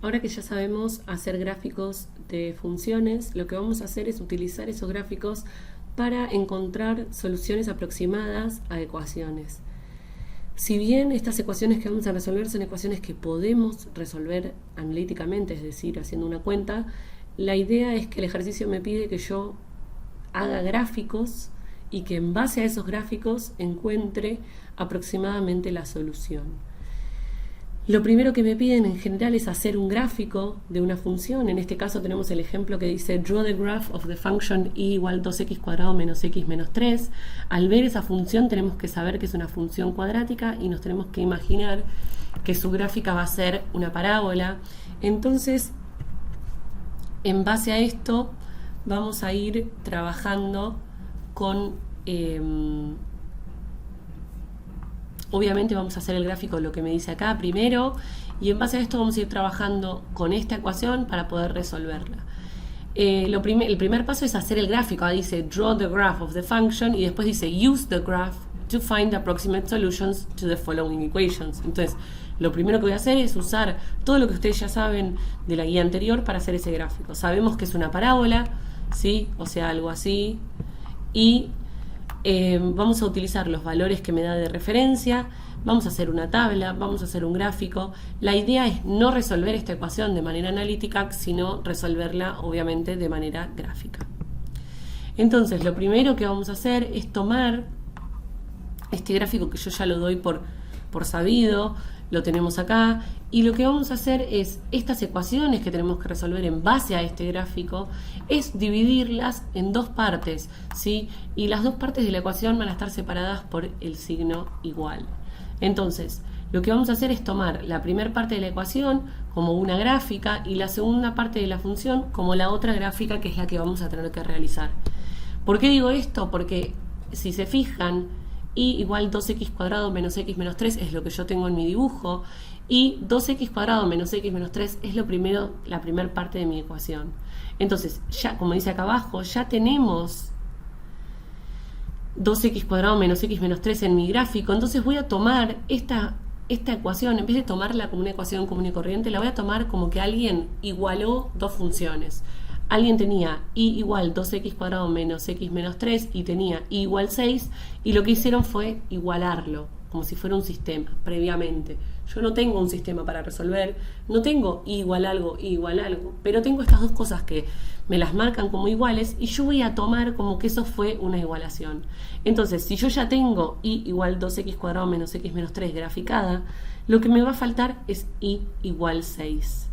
Ahora que ya sabemos hacer gráficos de funciones, lo que vamos a hacer es utilizar esos gráficos para encontrar soluciones aproximadas a ecuaciones. Si bien estas ecuaciones que vamos a resolver son ecuaciones que podemos resolver analíticamente, es decir, haciendo una cuenta, la idea es que el ejercicio me pide que yo haga gráficos y que en base a esos gráficos encuentre aproximadamente la solución. Lo primero que me piden en general es hacer un gráfico de una función. En este caso tenemos el ejemplo que dice draw the graph of the function y igual 2x² menos x menos 3. Al ver esa función tenemos que saber que es una función cuadrática y nos tenemos que imaginar que su gráfica va a ser una parábola. Entonces, en base a esto vamos a ir trabajando con... obviamente vamos a hacer el gráfico de lo que me dice acá primero, y en base a esto vamos a ir trabajando con esta ecuación para poder resolverla. El primer paso es hacer el gráfico. Dice draw the graph of the function y después dice use the graph to find the approximate solutions to the following equations. Entonces, lo primero que voy a hacer es usar todo lo que ustedes ya saben de la guía anterior para hacer ese gráfico. Sabemos que es una parábola, ¿sí? O sea, algo así, y vamos a utilizar los valores que me da de referencia, vamos a hacer una tabla, vamos a hacer un gráfico. La idea es no resolver esta ecuación de manera analítica, sino resolverla obviamente de manera gráfica. Entonces, lo primero que vamos a hacer es tomar este gráfico que yo ya lo doy por sabido, lo tenemos acá, y lo que vamos a hacer es estas ecuaciones que tenemos que resolver en base a este gráfico, es dividirlas en dos partes, ¿sí? Y las dos partes de la ecuación van a estar separadas por el signo igual. Entonces, lo que vamos a hacer es tomar la primera parte de la ecuación como una gráfica y la segunda parte de la función como la otra gráfica, que es la que vamos a tener que realizar. ¿Por qué digo esto? Porque si se fijan, y igual 2x² menos x menos 3 es lo que yo tengo en mi dibujo, y 2x² menos x menos 3 es la primera parte de mi ecuación. Entonces, ya como dice acá abajo, ya tenemos 2x² menos x menos 3 en mi gráfico. Entonces voy a tomar esta ecuación, en vez de tomarla como una ecuación común y corriente, la voy a tomar como que alguien igualó dos funciones. Alguien tenía y igual 2x² menos x menos 3 y tenía y igual 6, y lo que hicieron fue igualarlo, como si fuera un sistema previamente. Yo no tengo un sistema para resolver, no tengo y igual algo, pero tengo estas dos cosas que me las marcan como iguales y yo voy a tomar como que eso fue una igualación. Entonces, si yo ya tengo y igual 2x² menos x menos 3 graficada, lo que me va a faltar es y igual 6.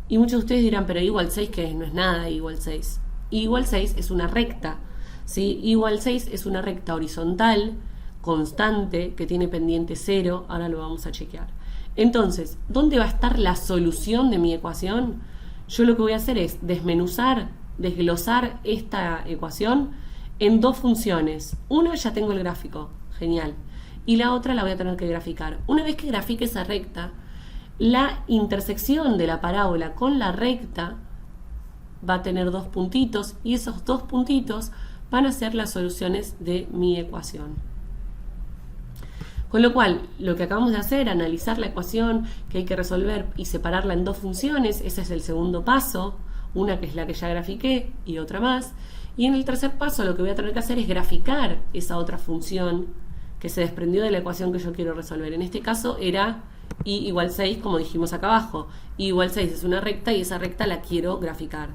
Y muchos de ustedes dirán, pero igual 6 que no es nada, igual 6. Igual 6 es una recta, ¿sí? Igual 6 es una recta horizontal, constante, que tiene pendiente 0, ahora lo vamos a chequear. Entonces, ¿dónde va a estar la solución de mi ecuación? Yo lo que voy a hacer es desglosar esta ecuación en dos funciones. Una ya tengo el gráfico, genial, y la otra la voy a tener que graficar. Una vez que grafique esa recta, la intersección de la parábola con la recta va a tener dos puntitos y esos dos puntitos van a ser las soluciones de mi ecuación. Con lo cual, lo que acabamos de hacer, analizar la ecuación que hay que resolver y separarla en dos funciones, ese es el segundo paso, una que es la que ya grafiqué y otra más. Y en el tercer paso lo que voy a tener que hacer es graficar esa otra función que se desprendió de la ecuación que yo quiero resolver. En este caso era y igual 6, como dijimos acá abajo. Y igual 6 es una recta y esa recta la quiero graficar.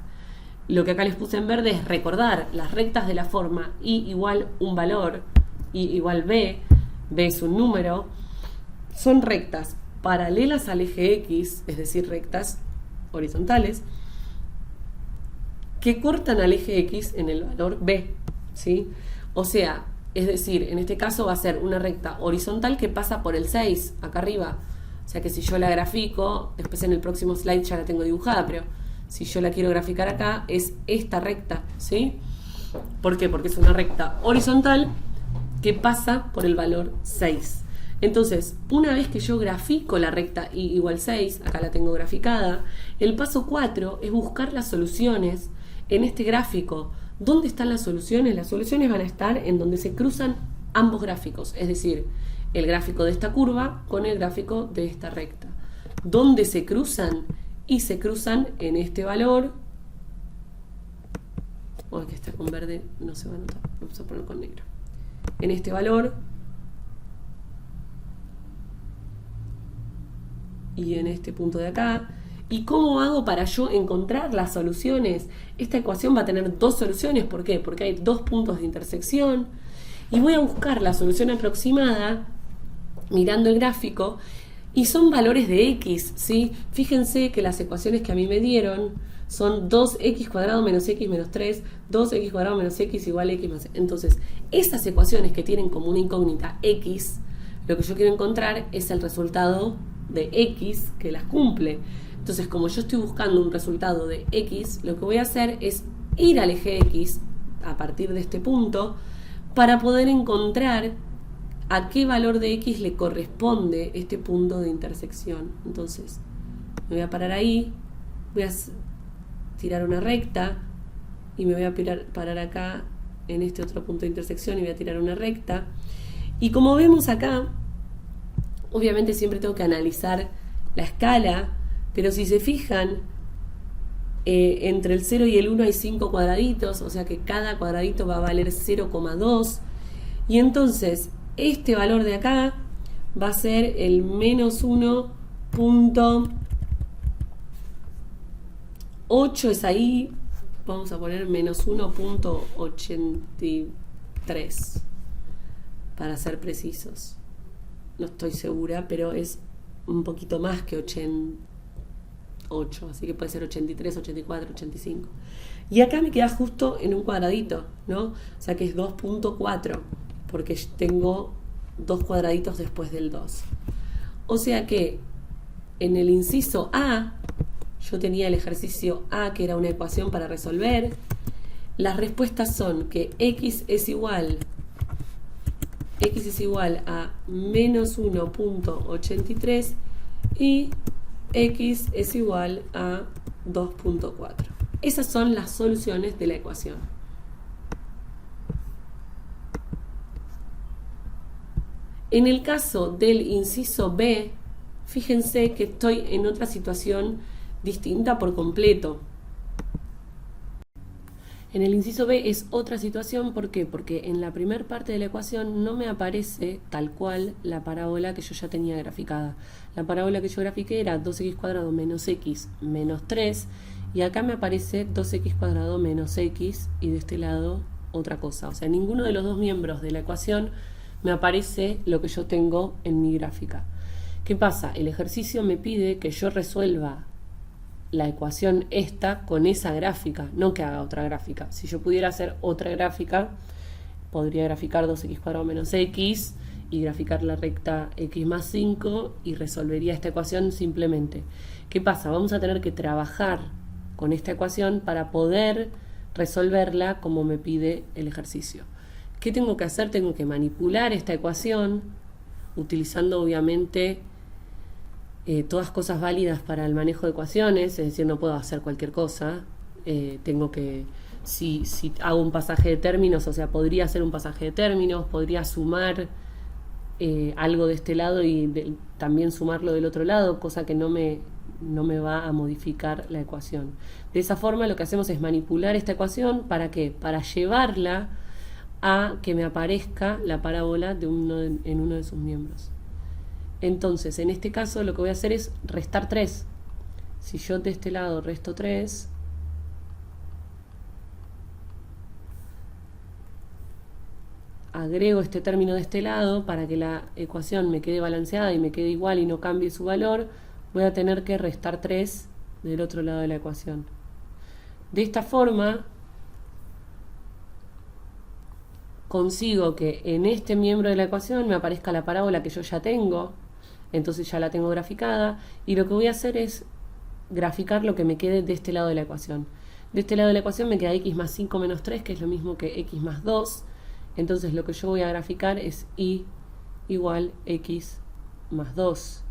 Lo que acá les puse en verde es recordar las rectas de la forma y igual un valor, y igual b es un número, son rectas paralelas al eje X, es decir, rectas horizontales, que cortan al eje X en el valor b, ¿sí? O sea, es decir, en este caso va a ser una recta horizontal que pasa por el 6, acá arriba. O sea que si yo la grafico, después en el próximo slide ya la tengo dibujada, pero si yo la quiero graficar acá, es esta recta, ¿sí? ¿Por qué? Porque es una recta horizontal que pasa por el valor 6. Entonces, una vez que yo grafico la recta y igual 6, acá la tengo graficada, el paso 4 es buscar las soluciones en este gráfico. ¿Dónde están las soluciones? Las soluciones van a estar en donde se cruzan ambos gráficos, es decir, el gráfico de esta curva con el gráfico de esta recta. ¿Dónde se cruzan? y se cruzan en este valor. Que está con verde no se va a notar, vamos a poner con negro. En este valor y en este punto de acá. ¿Y cómo hago para yo encontrar las soluciones? Esta ecuación va a tener dos soluciones. ¿Por qué? Porque hay dos puntos de intersección. Y voy a buscar la solución aproximada mirando el gráfico. Y son valores de x, ¿sí? Fíjense que las ecuaciones que a mí me dieron son 2x cuadrado menos x menos 3, 2x cuadrado menos x igual a x más. Entonces, esas ecuaciones que tienen como una incógnita x, lo que yo quiero encontrar es el resultado de x que las cumple. Entonces, como yo estoy buscando un resultado de x, lo que voy a hacer es ir al eje x a partir de este punto para poder encontrar a qué valor de x le corresponde este punto de intersección. Entonces, me voy a parar ahí, voy a tirar una recta y me voy a parar acá en este otro punto de intersección y voy a tirar una recta. Y como vemos acá, obviamente siempre tengo que analizar la escala, pero si se fijan, entre el 0 y el 1 hay 5 cuadraditos, o sea que cada cuadradito va a valer 0,2. Y entonces, este valor de acá va a ser el menos 1.8, es ahí, vamos a poner menos 1.83, para ser precisos. No estoy segura, pero es un poquito más que 88, así que puede ser 83, 84, 85. Y acá me queda justo en un cuadradito, ¿no? O sea que es 2.4, porque tengo dos cuadraditos después del 2. O sea que en el inciso A, yo tenía el ejercicio A, que era una ecuación para resolver. Las respuestas son que x es igual a menos 1.83 y x es igual a 2.4. Esas son las soluciones de la ecuación. En el caso del inciso B, fíjense que estoy en otra situación distinta por completo. En el inciso B es otra situación, ¿por qué? Porque en la primera parte de la ecuación no me aparece tal cual la parábola que yo ya tenía graficada. La parábola que yo grafiqué era 2x cuadrado menos x menos 3, y acá me aparece 2x cuadrado menos x, y de este lado otra cosa. O sea, en ninguno de los dos miembros de la ecuación me aparece lo que yo tengo en mi gráfica. ¿Qué pasa? El ejercicio me pide que yo resuelva la ecuación esta con esa gráfica, no que haga otra gráfica. Si yo pudiera hacer otra gráfica, podría graficar 2x cuadrado menos x y graficar la recta x más 5 y resolvería esta ecuación simplemente. ¿Qué pasa? Vamos a tener que trabajar con esta ecuación para poder resolverla como me pide el ejercicio. ¿Qué tengo que hacer? Tengo que manipular esta ecuación utilizando obviamente todas cosas válidas para el manejo de ecuaciones, es decir, no puedo hacer cualquier cosa. Tengo que, si hago un pasaje de términos, o sea, podría hacer un pasaje de términos, podría sumar algo de este lado y también sumarlo del otro lado, cosa que no me va a modificar la ecuación. De esa forma lo que hacemos es manipular esta ecuación, ¿para qué? Para llevarla a que me aparezca la parábola en uno de sus miembros. Entonces, en este caso lo que voy a hacer es restar 3. Si yo de este lado resto 3, agrego este término de este lado para que la ecuación me quede balanceada y me quede igual y no cambie su valor, voy a tener que restar 3 del otro lado de la ecuación. De esta forma consigo que en este miembro de la ecuación me aparezca la parábola que yo ya tengo, entonces ya la tengo graficada, y lo que voy a hacer es graficar lo que me quede de este lado de la ecuación. De este lado de la ecuación me queda x más 5 menos 3, que es lo mismo que x más 2, entonces lo que yo voy a graficar es y igual x más 2.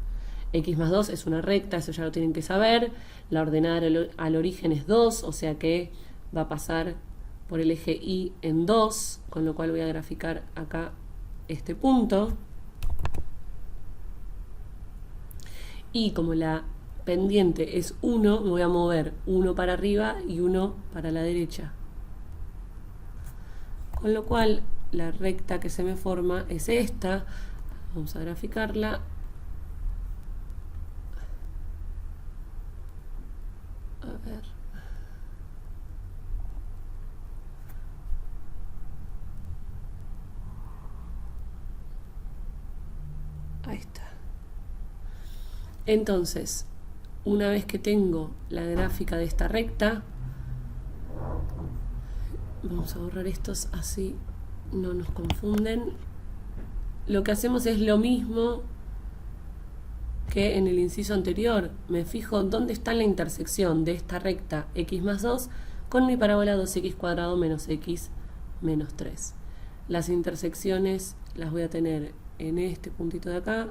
X más 2 es una recta, eso ya lo tienen que saber, la ordenada al origen es 2, o sea que va a pasar por el eje Y en 2, con lo cual voy a graficar acá este punto. Y como la pendiente es 1, me voy a mover 1 para arriba y 1 para la derecha. Con lo cual, la recta que se me forma es esta. Vamos a graficarla. A ver. Ahí está. Entonces, una vez que tengo la gráfica de esta recta, vamos a borrar estos así no nos confunden. Lo que hacemos es lo mismo que en el inciso anterior. Me fijo dónde está la intersección de esta recta x más 2 con mi parábola 2x cuadrado menos x menos 3. Las intersecciones las voy a tener en este puntito de acá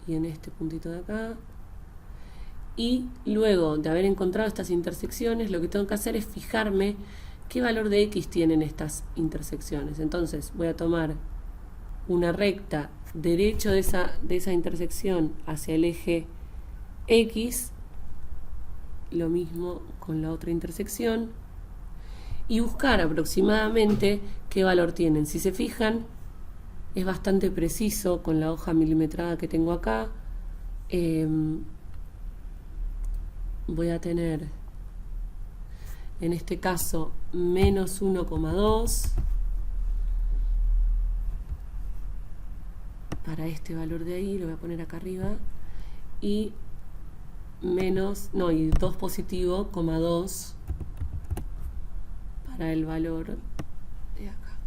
y en este puntito de acá. Y luego de haber encontrado estas intersecciones, lo que tengo que hacer es fijarme qué valor de x tienen estas intersecciones. Entonces voy a tomar una recta derecho de esa intersección hacia el eje x, lo mismo con la otra intersección, y buscar aproximadamente qué valor tienen. Si se fijan, es bastante preciso con la hoja milimetrada que tengo acá. Voy a tener en este caso menos 1,2 para este valor de ahí, lo voy a poner acá arriba, y y 2 positivo, 2 para el valor de acá.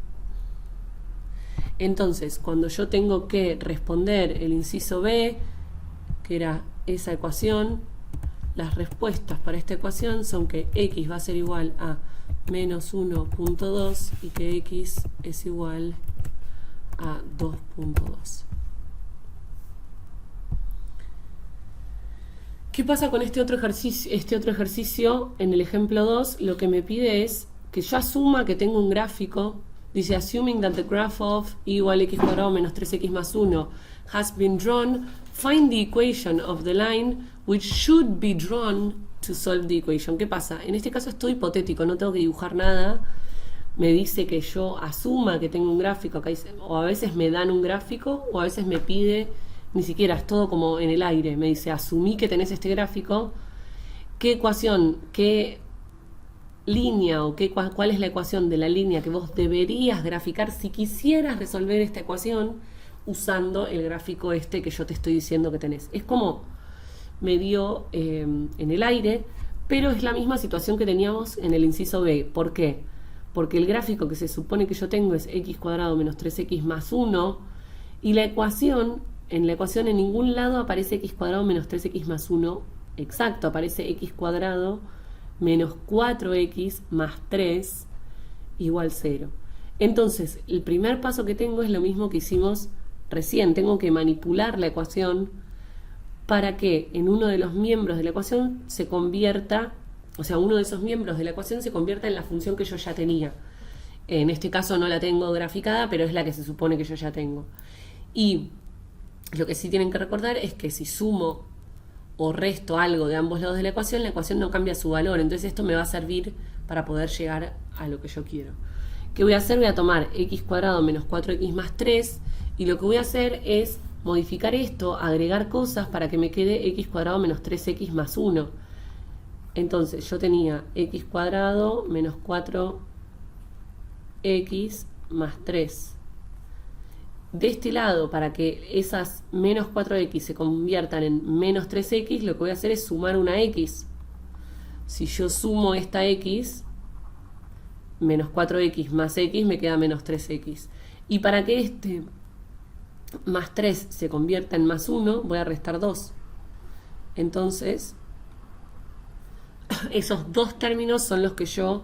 Entonces, cuando yo tengo que responder el inciso B, que era esa ecuación, las respuestas para esta ecuación son que x va a ser igual a menos 1.2 y que x es igual a 2.2. ¿Qué pasa con este otro ejercicio? Este otro ejercicio, en el ejemplo 2, lo que me pide es que yo asuma que tengo un gráfico. Dice, assuming that the graph of y igual a x cuadrado menos 3x más 1 has been drawn, find the equation of the line which should be drawn to solve the equation. ¿Qué pasa? En este caso es todo hipotético, no tengo que dibujar nada. Me dice que yo asuma que tengo un gráfico, acá dice, o a veces me dan un gráfico, o a veces me pide, ni siquiera, es todo como en el aire. Me dice, asumí que tenés este gráfico, ¿qué ecuación, qué línea o cuál es la ecuación de la línea que vos deberías graficar si quisieras resolver esta ecuación usando el gráfico este que yo te estoy diciendo que tenés? Es como medio en el aire, pero es la misma situación que teníamos en el inciso B. ¿Por qué? Porque el gráfico que se supone que yo tengo es x cuadrado menos 3x más 1 y la ecuación, en la ecuación en ningún lado aparece x cuadrado menos 3x más 1 exacto, aparece x cuadrado menos 4x más 3 igual 0. Entonces, el primer paso que tengo es lo mismo que hicimos recién. Tengo que manipular la ecuación para que en uno de los miembros de la ecuación se convierta, o sea, uno de esos miembros de la ecuación se convierta en la función que yo ya tenía. En este caso no la tengo graficada, pero es la que se supone que yo ya tengo. Y lo que sí tienen que recordar es que si sumo o resto algo de ambos lados de la ecuación no cambia su valor. Entonces esto me va a servir para poder llegar a lo que yo quiero. ¿Qué voy a hacer? Voy a tomar x cuadrado menos 4x más 3 y lo que voy a hacer es modificar esto, agregar cosas para que me quede x cuadrado menos 3x más 1. Entonces yo tenía x cuadrado menos 4x más 3. De este lado, para que esas menos 4x se conviertan en menos 3x, lo que voy a hacer es sumar una x. Si yo sumo esta x, menos 4x más x me queda menos 3x. Y para que este más 3 se convierta en más 1, voy a restar 2. Entonces, esos dos términos son los que yo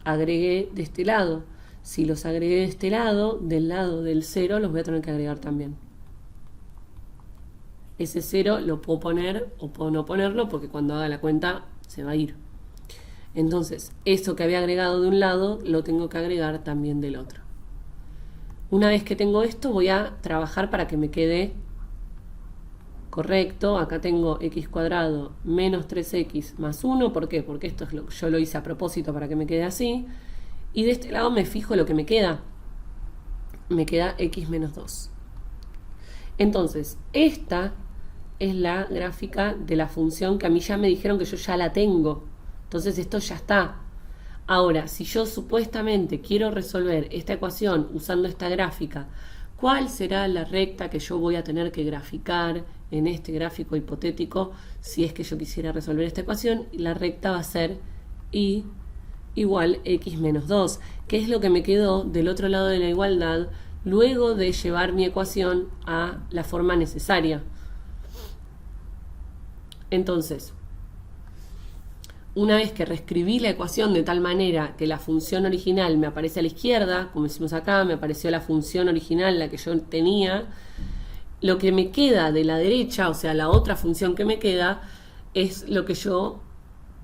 agregué de este lado. Si los agregué de este lado, del lado del 0, los voy a tener que agregar también. Ese 0 lo puedo poner o puedo no ponerlo porque cuando haga la cuenta se va a ir. Entonces, eso que había agregado de un lado, lo tengo que agregar también del otro. Una vez que tengo esto, voy a trabajar para que me quede correcto. Acá tengo x cuadrado menos 3x más 1. ¿Por qué? Porque esto es yo lo hice a propósito para que me quede así. Y de este lado me fijo lo que me queda. Me queda x menos 2. Entonces, esta es la gráfica de la función que a mí ya me dijeron que yo ya la tengo. Entonces esto ya está. Ahora, si yo supuestamente quiero resolver esta ecuación usando esta gráfica, ¿cuál será la recta que yo voy a tener que graficar en este gráfico hipotético si es que yo quisiera resolver esta ecuación? La recta va a ser y igual x menos 2, que es lo que me quedó del otro lado de la igualdad luego de llevar mi ecuación a la forma necesaria. Entonces, una vez que reescribí la ecuación de tal manera que la función original me aparece a la izquierda, como hicimos acá, me apareció la función original, la que yo tenía, lo que me queda de la derecha, o sea, la otra función que me queda, es lo que yo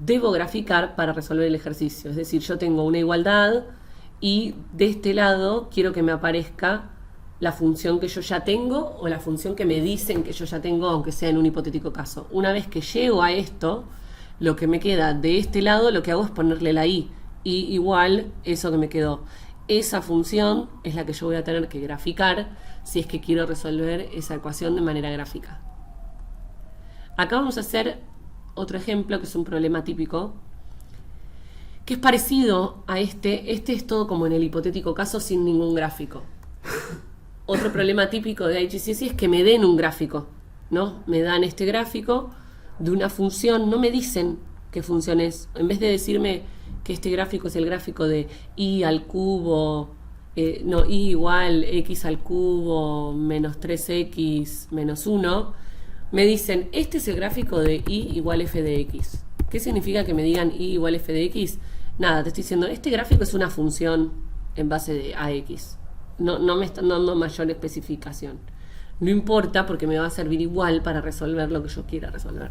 debo graficar para resolver el ejercicio. Es decir, yo tengo una igualdad y de este lado quiero que me aparezca la función que yo ya tengo o la función que me dicen que yo ya tengo, aunque sea en un hipotético caso. Una vez que llego a esto, lo que me queda de este lado, lo que hago es ponerle la i igual eso que me quedó. Esa función es la que yo voy a tener que graficar si es que quiero resolver esa ecuación de manera gráfica. Acá vamos a hacer otro ejemplo que es un problema típico, que es parecido a este. Este es todo como en el hipotético caso sin ningún gráfico. Otro problema típico de IGCSE es que me den un gráfico, ¿no? Me dan este gráfico de una función, no me dicen qué función es. En vez de decirme que este gráfico es el gráfico de i al cubo, i igual x al cubo menos 3x menos 1, me dicen, este es el gráfico de i igual f de x. ¿Qué significa que me digan i igual f de x? Nada, te estoy diciendo, este gráfico es una función en base de ax. No me están dando mayor especificación. No importa porque me va a servir igual para resolver lo que yo quiera resolver.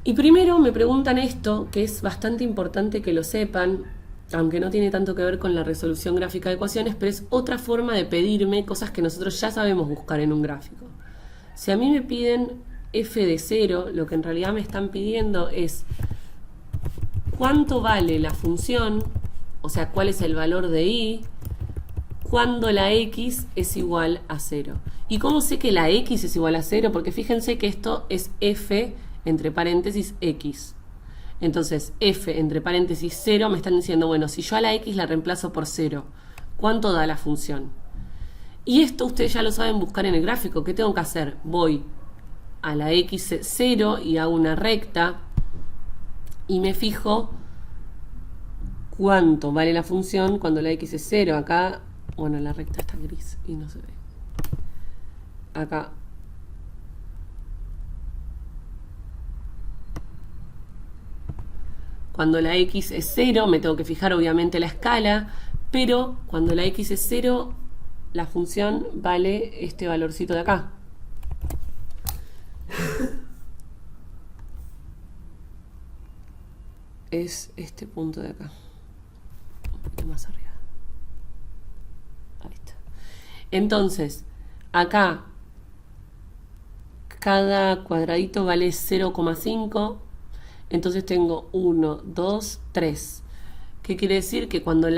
Y primero me preguntan esto, que es bastante importante que lo sepan, aunque no tiene tanto que ver con la resolución gráfica de ecuaciones, pero es otra forma de pedirme cosas que nosotros ya sabemos buscar en un gráfico. Si a mí me piden f de 0, lo que en realidad me están pidiendo es cuánto vale la función, o sea, cuál es el valor de i, cuando la x es igual a 0. ¿Y cómo sé que la x es igual a 0? Porque fíjense que esto es f entre paréntesis x. Entonces, f entre paréntesis 0 me están diciendo, bueno, si yo a la x la reemplazo por 0, ¿cuánto da la función? Y esto ustedes ya lo saben buscar en el gráfico. ¿Qué tengo que hacer? Voy a la x 0 y hago una recta y me fijo cuánto vale la función cuando la x es 0. Acá, bueno, la recta está gris y no se ve. Acá. Cuando la x es 0, me tengo que fijar obviamente la escala, pero cuando la x es 0, la función vale este valorcito de acá. Es este punto de acá. Un poquito más arriba. Ahí está. Entonces, acá cada cuadradito vale 0,5. Entonces tengo 1, 2, 3. ¿Qué quiere decir? Que cuando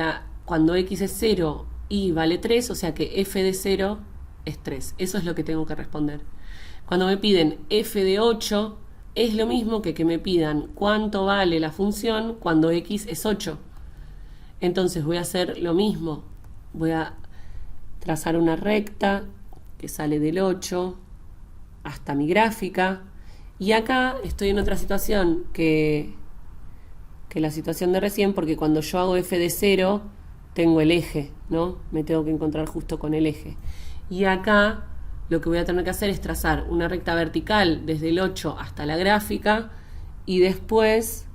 x es 0, y vale 3, o sea que f de 0 es 3. Eso es lo que tengo que responder. Cuando me piden f de 8, es lo mismo que me pidan cuánto vale la función cuando x es 8. Entonces voy a hacer lo mismo. Voy a trazar una recta que sale del 8 hasta mi gráfica. Y acá estoy en otra situación que la situación de recién, porque cuando yo hago f de 0, tengo el eje, ¿no? Me tengo que encontrar justo con el eje. Y acá lo que voy a tener que hacer es trazar una recta vertical desde el 8 hasta la gráfica y después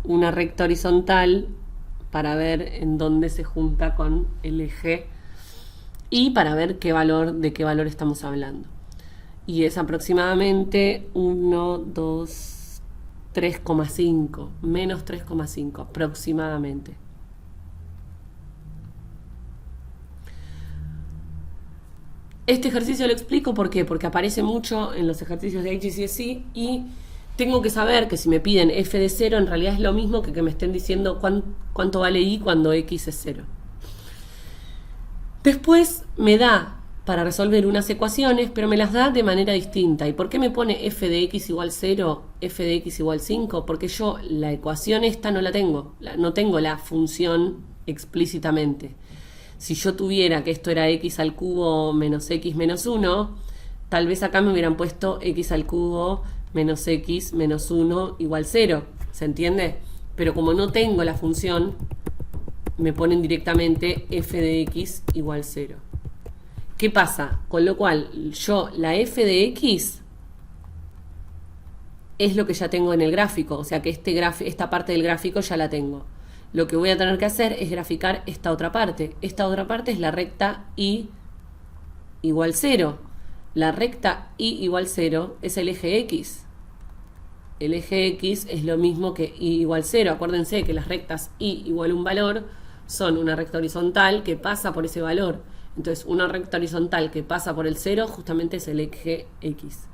una recta horizontal para ver en dónde se junta con el eje y para ver de qué valor estamos hablando. Y es aproximadamente 1, 2, 3,5, menos 3,5 aproximadamente. Este ejercicio lo explico ¿por qué? Porque aparece mucho en los ejercicios de HCSC y tengo que saber que si me piden f de 0 en realidad es lo mismo que me estén diciendo cuánto vale y cuando x es 0. Después me da para resolver unas ecuaciones, pero me las da de manera distinta. ¿Y por qué me pone f de x igual 0, f de x igual 5? Porque yo la ecuación esta no la tengo, no tengo la función explícitamente. Si yo tuviera que esto era x al cubo menos x menos 1, tal vez acá me hubieran puesto x al cubo menos x menos 1 igual 0. ¿Se entiende? Pero como no tengo la función, me ponen directamente f de x igual 0. ¿Qué pasa? Con lo cual, yo la f de x es lo que ya tengo en el gráfico. O sea que esta parte del gráfico ya la tengo. Lo que voy a tener que hacer es graficar esta otra parte. Esta otra parte es la recta y igual 0. La recta y igual 0 es el eje x. El eje x es lo mismo que y igual 0. Acuérdense que las rectas y igual un valor son una recta horizontal que pasa por ese valor. Entonces, una recta horizontal que pasa por el 0 justamente es el eje x.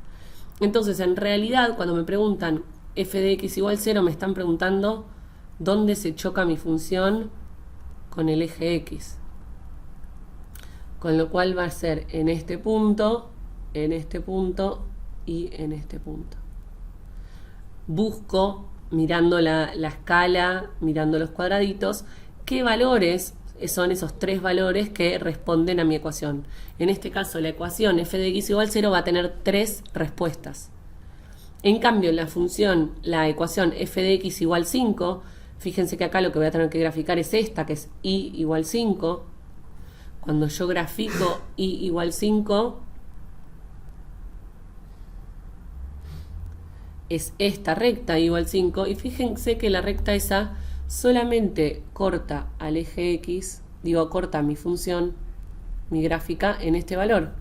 Entonces, en realidad, cuando me preguntan f de x igual 0, me están preguntando dónde se choca mi función con el eje x. Con lo cual va a ser en este punto y en este punto. Busco, mirando la escala, mirando los cuadraditos, qué valores son esos tres valores que responden a mi ecuación. En este caso, la ecuación f de x igual 0 va a tener tres respuestas. En cambio, la ecuación f de x igual 5, fíjense que acá lo que voy a tener que graficar es esta, que es y igual 5. Cuando yo grafico y igual 5, es esta recta igual 5, y fíjense que la recta esa solamente corta al eje x, corta mi función, mi gráfica en este valor.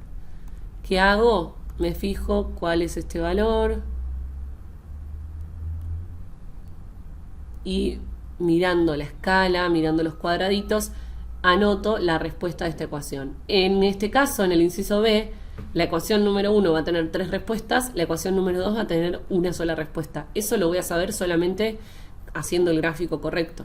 ¿Qué hago? Me fijo cuál es este valor y mirando la escala, mirando los cuadraditos, anoto la respuesta de esta ecuación. En este caso, en el inciso B, la ecuación número 1 va a tener tres respuestas, la ecuación número 2 va a tener una sola respuesta. Eso lo voy a saber solamente haciendo el gráfico correcto.